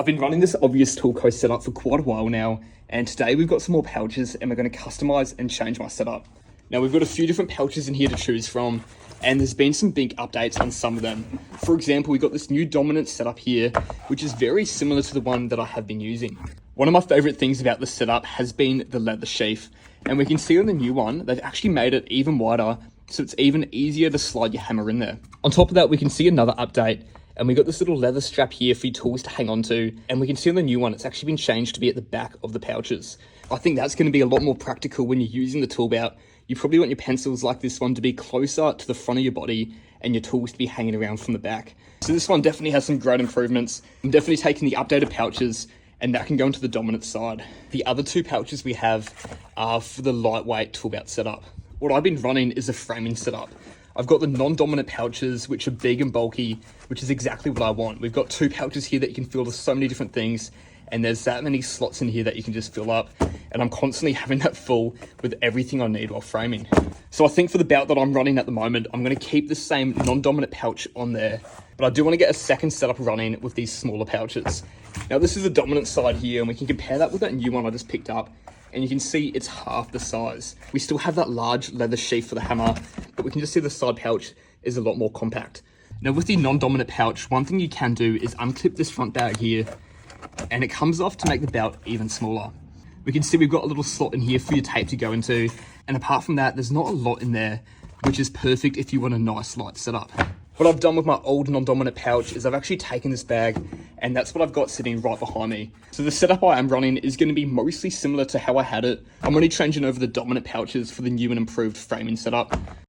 I've been running this obvious tool coast setup for quite a while now, and today we've got some more pouches and we're going to customize and change my setup. Now we've got a few different pouches in here to choose from, and there's been some big updates on some of them. For example, we've got this new dominant setup here, which is very similar to the one that I have been using. One of my favorite things about this setup has been the leather sheath, and we can see on the new one, they've actually made it even wider, so it's even easier to slide your hammer in there. On top of that, we can see another update, and we got this little leather strap here for your tools to hang on to. And we can see on the new one, it's actually been changed to be at the back of the pouches. I think that's going to be a lot more practical when you're using the tool belt. You probably want your pencils like this one to be closer to the front of your body and your tools to be hanging around from the back. So this one definitely has some great improvements. I'm definitely taking the updated pouches, and that can go into the dominant side. The other two pouches we have are for the lightweight tool belt setup. What I've been running is a framing setup. I've got the non-dominant pouches, which are big and bulky, which is exactly what I want. We've got two pouches here that you can fill with so many different things, and there's that many slots in here that you can just fill up, and I'm constantly having that full with everything I need while framing. So I think for the belt that I'm running at the moment, I'm going to keep the same non-dominant pouch on there, but I do want to get a second setup running with these smaller pouches. Now this is the dominant side here, and we can compare that with that new one I just picked up, and you can see it's half the size. We still have that large leather sheath for the hammer, but we can just see the side pouch is a lot more compact. Now with the non-dominant pouch, one thing you can do is unclip this front bag here, and it comes off to make the belt even smaller. We can see we've got a little slot in here for your tape to go into, and apart from that, there's not a lot in there, which is perfect if you want a nice light setup. What I've done with my old non-dominant pouch is I've actually taken this bag, and that's what I've got sitting right behind me. So the setup I am running is going to be mostly similar to how I had it. I'm only changing over the dominant pouches for the new and improved framing setup.